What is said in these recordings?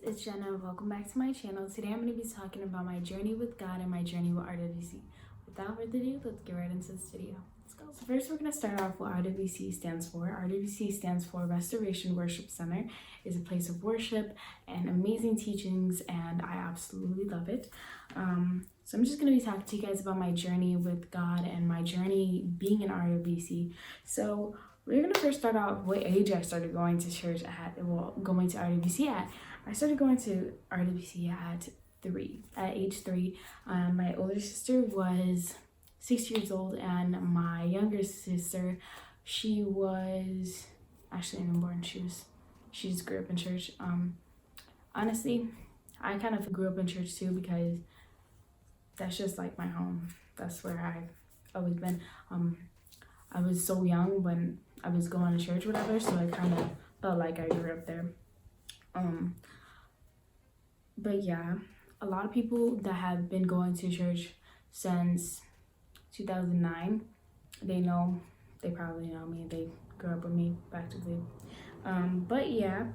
it's Jenna. Welcome back to my channel. Today I'm going to be talking about my journey with God and my journey with RWC. Without further ado, let's get right into this video. Let's go. So first we're going to start off what RWC stands for. RWC stands for Restoration Worship Center. It's a place of worship and amazing teachings, and I absolutely love it. So I'm just going to be talking to you guys about my journey with God and my journey being in RWC. So we're going to first start off what age I started going to church at, going to RWC at. I started going to RWC at age 3. My older sister was 6 years old, and my younger sister, she was actually unborn. She just grew up in church. Honestly, I kind of grew up in church too because that's just like my home. That's where I've always been. I was so young when I was going to church, whatever, so I kind of felt like I grew up there. But yeah, a lot of people that have been going to church since 2009, they probably know me. They grew up with me practically. But yeah,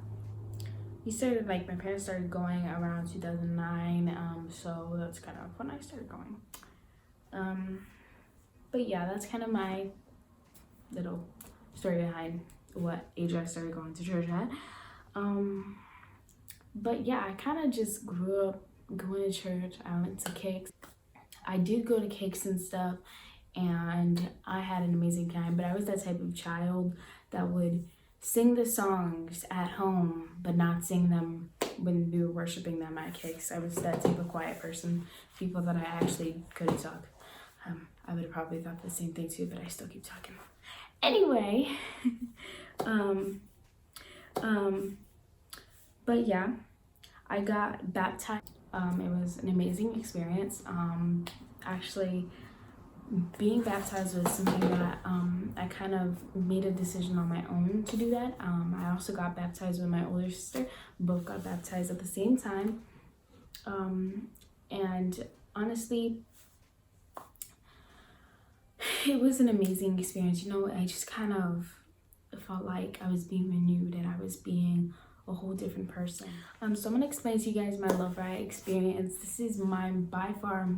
my parents started going around 2009, so that's kind of when I started going. But yeah, that's kind of my little story behind what age I started going to church at. But yeah, I kind of just grew up going to church. I went to cakes. I did go to cakes and stuff, and I had an amazing time, but I was that type of child that would sing the songs at home, but not sing them when we were worshiping them at cakes. I was that type of quiet person, people that I actually couldn't talk. I would have probably thought the same thing too, but I still keep talking. Anyway, but yeah, I got baptized. It was an amazing experience. Actually, being baptized was something that I kind of made a decision on my own to do that. I also got baptized with my older sister. Both got baptized at the same time. And honestly, it was an amazing experience. I just kind of felt like I was being renewed and I was being a whole different person. So I'm gonna explain to you guys my Love Ride experience. This is my by far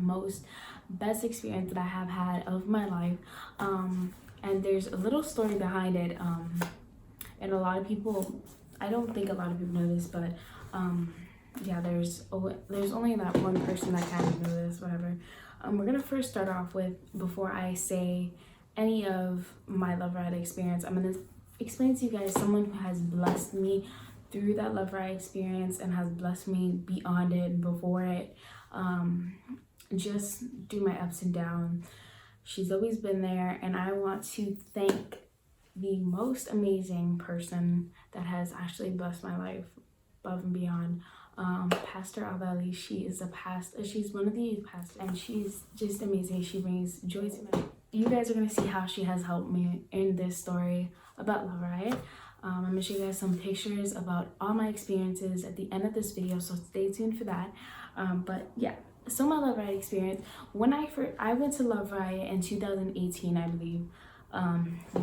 best experience that I have had of my life. And there's a little story behind it. And a lot of people, I don't think a lot of people know this, but yeah, there's only that one person that kind of know this, whatever. We're gonna first start off with, before I say any of my Love Ride experience, I'm gonna explain to you guys someone who has blessed me through that Love Ride experience and has blessed me beyond it and before it. Just through my ups and downs, she's always been there, and I want to thank the most amazing person that has actually blessed my life above and beyond. Pastor Alvali. She's one of the youth pastors, and she's just amazing. She brings joy to my life. You guys are gonna see how she has helped me in this story about Love Ride. I'm gonna show you guys some pictures about all my experiences at the end of this video, so stay tuned for that. But yeah, so my Love Ride experience. When I went to Love Ride in 2018, I believe.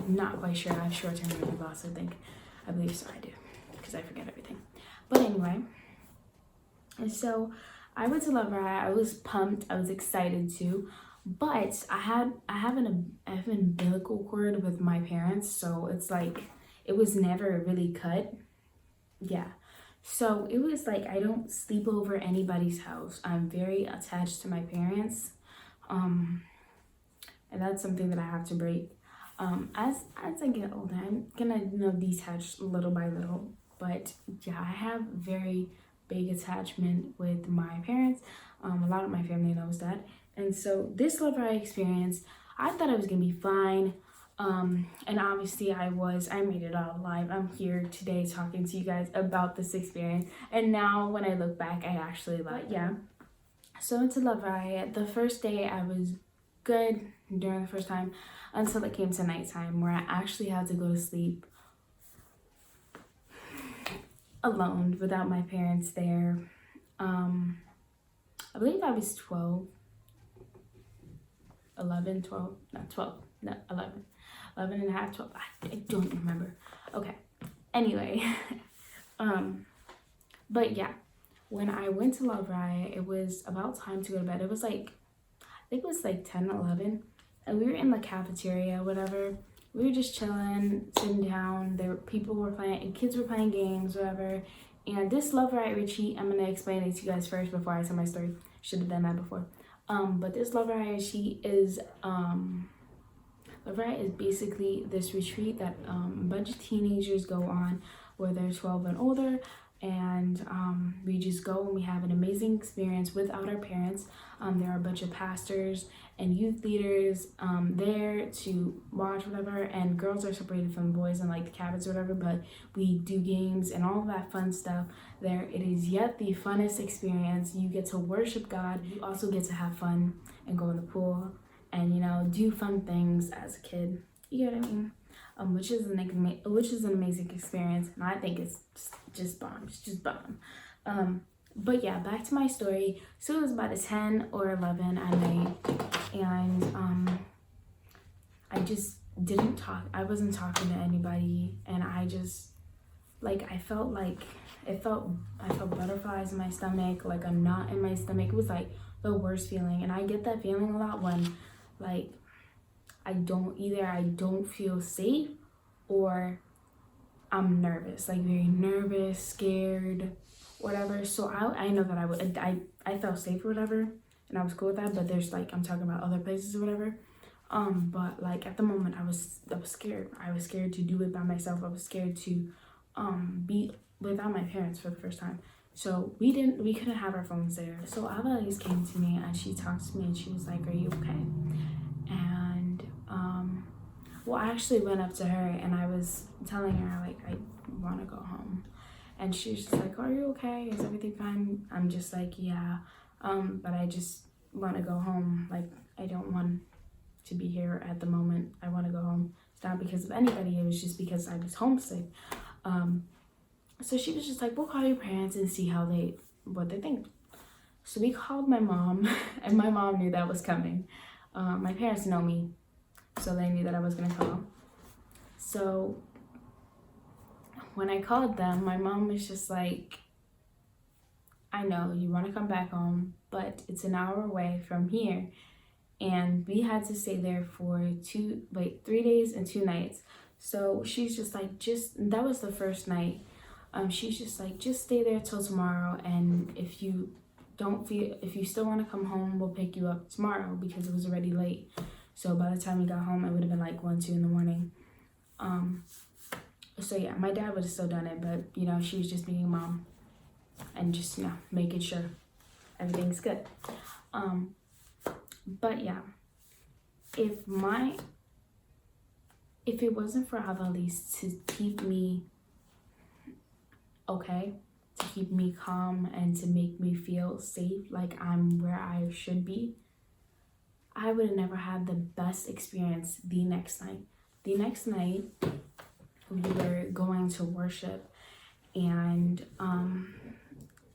Not quite sure. I have short-term memory loss. I believe so. I do, because I forget everything. But anyway. And so I went to Love Ride. I was pumped. I was excited too. But I have an umbilical cord with my parents, so it's like it was never really cut. Yeah. So it was like I don't sleep over anybody's house. I'm very attached to my parents. And that's something that I have to break. As I get older, I'm gonna detach little by little. But yeah, I have very big attachment with my parents. A lot of my family knows that. And so this Love Ride experience, I thought I was gonna be fine. And obviously I made it out alive. I'm here today talking to you guys about this experience. And now when I look back, I actually love it. Yeah. So into Love Ride, the first day I was good during the first time until it came to nighttime, where I actually had to go to sleep alone without my parents there. I believe I was 11 and a half, 12. I don't remember. Okay. Anyway, but yeah, went to Love Riot, it was about time to go to bed. It was like, I think it was like 10, 11, and we were in the cafeteria, whatever. We were just chilling, sitting down. People were playing, kids were playing games, whatever. And this Love Riot retreat, I'm gonna explain it to you guys first before I tell my story. Should have done that before. But this Love Riot retreat is Love Riot is basically this retreat that a bunch of teenagers go on, where they're 12 and older, and we just go and we have an amazing experience without our parents. There are a bunch of pastors and youth leaders there to watch, whatever, and girls are separated from boys in like the cabins or whatever, but we do games and all of that fun stuff there. It is yet the funnest experience. You get to worship God. You also get to have fun and go in the pool and, you know, do fun things as a kid. You get what I mean? Which is an amazing experience, and I think it's just bomb. It's just bomb. But yeah, back to my story. So it was about 10 or 11 at night, and I just didn't talk. I wasn't talking to anybody, and I just I felt butterflies in my stomach, like a knot in my stomach. It was like the worst feeling, and I get that feeling a lot when I don't feel safe, or I'm nervous, like very nervous, scared, whatever. So I know that I felt safe or whatever, and I was cool with that. But there's I'm talking about other places or whatever. But at the moment I was scared. I was scared to do it by myself. I was scared to be without my parents for the first time. So we couldn't have our phones there. So Ava came to me and she talked to me and she was like, "Are you okay?" And well, I actually went up to her and I was telling her I want to go home, and she was just like, "Are you okay? Is everything fine?" I'm just like, "Yeah, but I just want to go home. I don't want to be here at the moment. I want to go home. It's not because of anybody. It was just because I was homesick." So she was just like, "We'll call your parents and see what they think." So we called my mom, and my mom knew that was coming. My parents know me, so they knew that I was gonna call. So when I called them, my mom was just like, "I know you want to come back home, but it's an hour away from here." And we had to stay there for 3 days and 2 nights. So she's just like, that was the first night. She's just like, "Just stay there till tomorrow, and if you still want to come home, we'll pick you up tomorrow," because it was already late. So by the time we got home, it would have been 1, 2 in the morning. So yeah, my dad would have still done it, but she was just being mom and just making sure everything's good. But yeah, if it wasn't for Avalise to keep me okay, to keep me calm, and to make me feel safe, like I'm where I should be, I would have never had the best experience the next night. The next night, we were going to worship, and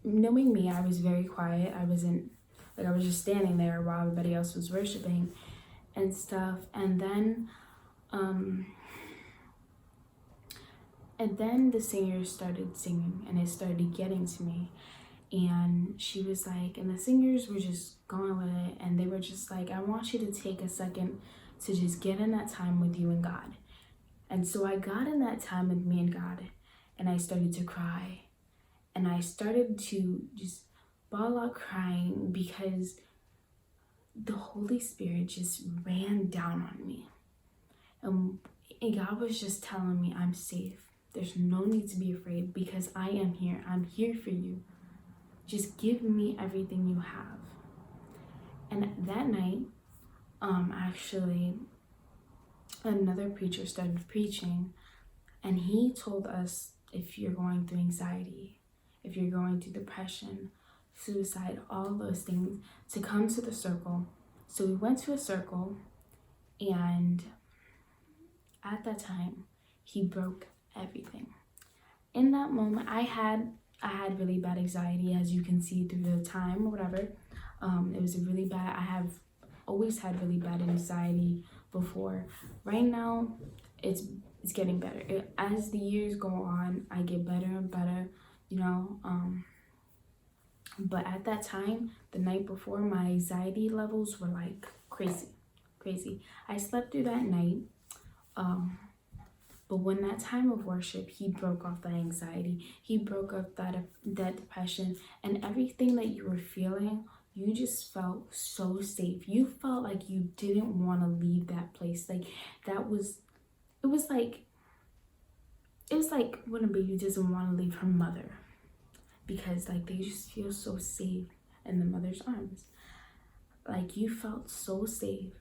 knowing me, I was very quiet. I wasn't, I was just standing there while everybody else was worshiping and stuff. And then the singers started singing, and it started getting to me. And she was like, and the singers were just going with it, and they were just like, "I want you to take a second to just get in that time with you and God." And so I got in that time with me and God, and I started to cry, and I started to just bawl out crying, because the Holy Spirit just ran down on me. And God was just telling me, "I'm safe. There's no need to be afraid, because I am here. I'm here for you. Just give me everything you have." And that night, actually, another preacher started preaching, and he told us, if you're going through anxiety, if you're going through depression, suicide, all those things, to come to the circle. So we went to a circle, and at that time, he broke everything. In that moment, I had really bad anxiety, as you can see through the time or whatever. It was really bad. I have always had really bad anxiety before. Right now, it's getting better. As the years go on, I get better and better. But at that time, the night before, my anxiety levels were like crazy. I slept through that night. But when that time of worship, he broke off that anxiety. He broke off that depression, and everything that you were feeling, you just felt so safe. You felt like you didn't want to leave that place. Like it was like when a baby doesn't want to leave her mother, because like they just feel so safe in the mother's arms. Like you felt so safe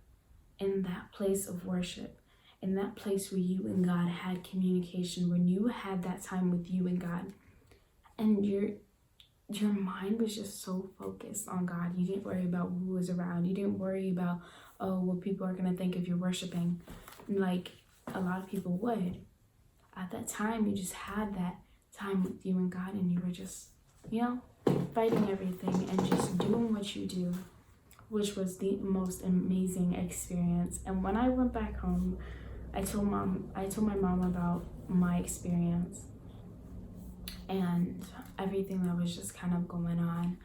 in that place of worship, in that place where you and God had communication, when you had that time with you and God, and your mind was just so focused on God. You didn't worry about who was around. You didn't worry about, oh, what people are going to think if you're worshiping, like a lot of people would. At that time, you just had that time with you and God, and you were just, fighting everything and just doing what you do, which was the most amazing experience. And when I went back home, I told my mom about my experience and everything that was just kind of going on.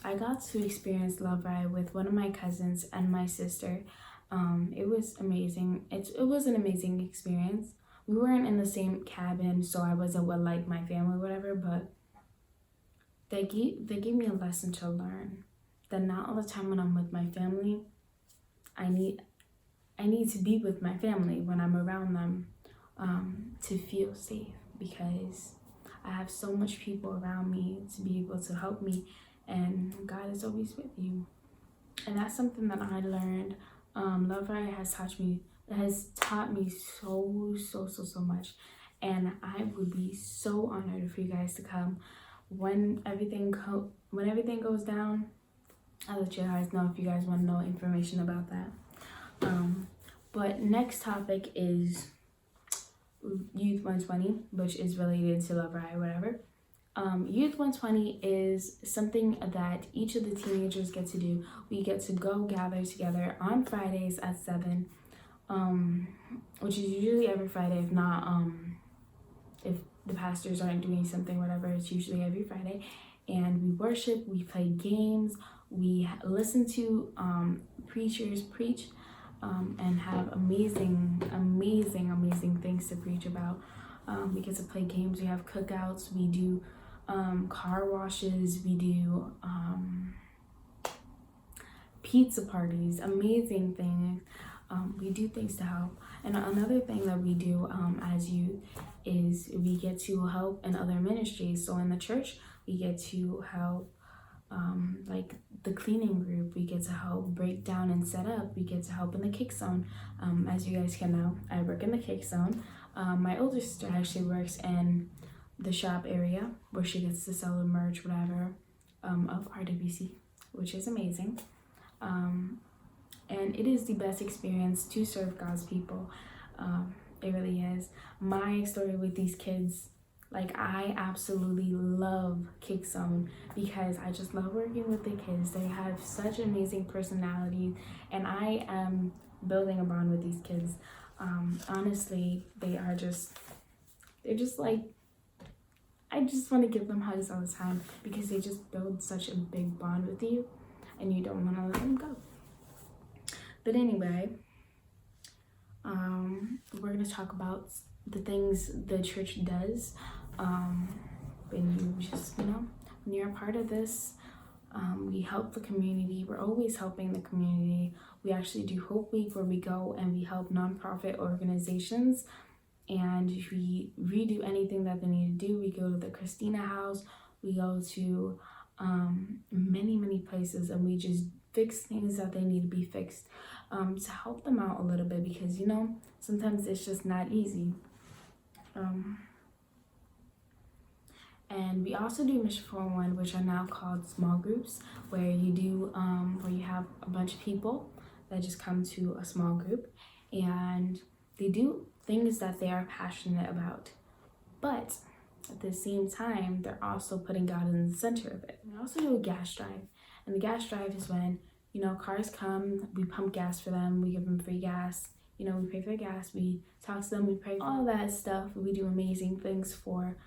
I got to experience Love Ride with one of my cousins and my sister. It was amazing. It was an amazing experience. We weren't in the same cabin, so I wasn't with like my family or whatever, but they gave me a lesson to learn, that not all the time when I'm with my family, I need to be with my family when I'm around them, to feel safe, because I have so much people around me to be able to help me, and God is always with you. And that's something that I learned. Love Ride has taught me so much, and I would be so honored for you guys to come when everything goes down. I'll let you guys know if you guys want to know information about that. But next topic is Youth 120, which is related to Love Ride, whatever. Youth 120 is something that each of the teenagers get to do. We get to go gather together on Fridays at 7, which is usually every Friday. If not, if the pastors aren't doing something, whatever, it's usually every Friday. And we worship, we play games, we listen to preachers preach, and have amazing things to preach about. We get to play games, we have cookouts, we do car washes, we do pizza parties, amazing things. We do things to help. And another thing that we do as youth is we get to help in other ministries. So in the church, we get to help like the cleaning group, we get to help break down and set up, we get to help in the cake zone. As you guys can know, I work in the cake zone. My older sister actually works in the shop area where she gets to sell the merch, whatever, of RWC, which is amazing. And it is the best experience to serve God's people. It really is. My story with these kids, like, I absolutely love Cake Zone because I just love working with the kids. They have such amazing personalities, and I am building a bond with these kids. Honestly, they're just like, I just want to give them hugs all the time because they just build such a big bond with you, and you don't want to let them go. But anyway, we're going to talk about the things the church does. When you just, when you're a part of this, we help the community. We're always helping the community. We actually do Hope Week, where we go and we help nonprofit organizations, and we redo anything that they need to do. We go to the Christina House. We go to many places, and we just fix things that they need to be fixed, to help them out a little bit, because sometimes it's just not easy. And we also do Mission 411, which are now called small groups, where you have a bunch of people that just come to a small group, and they do things that they are passionate about, but at the same time, they're also putting God in the center of it. We also do a gas drive, and the gas drive is when cars come, we pump gas for them, we give them free gas, we pay for gas, we talk to them, we pray, all that stuff. We do amazing things for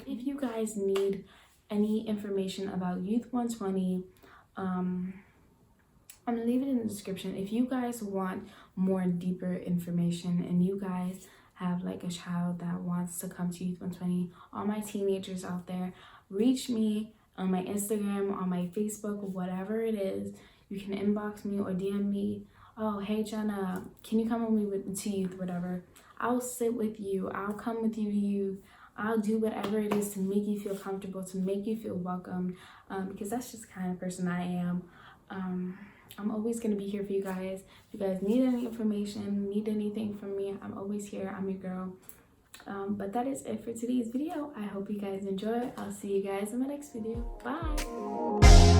if you guys need any information about Youth 120, I'm gonna leave it in the description. If you guys want more deeper information and you guys have like a child that wants to come to Youth 120, all my teenagers out there, reach me on my Instagram, on my Facebook, whatever it is. You can inbox me or DM me. Oh, hey Jenna, can you come with me to youth, whatever. I'll sit with you. I'll come with you to youth. I'll do whatever it is to make you feel comfortable, to make you feel welcome, because that's just the kind of person I am. I'm always going to be here for you guys. If you guys need any information, need anything from me, I'm always here. I'm your girl. But that is it for today's video. I hope you guys enjoy. I'll see you guys in my next video. Bye.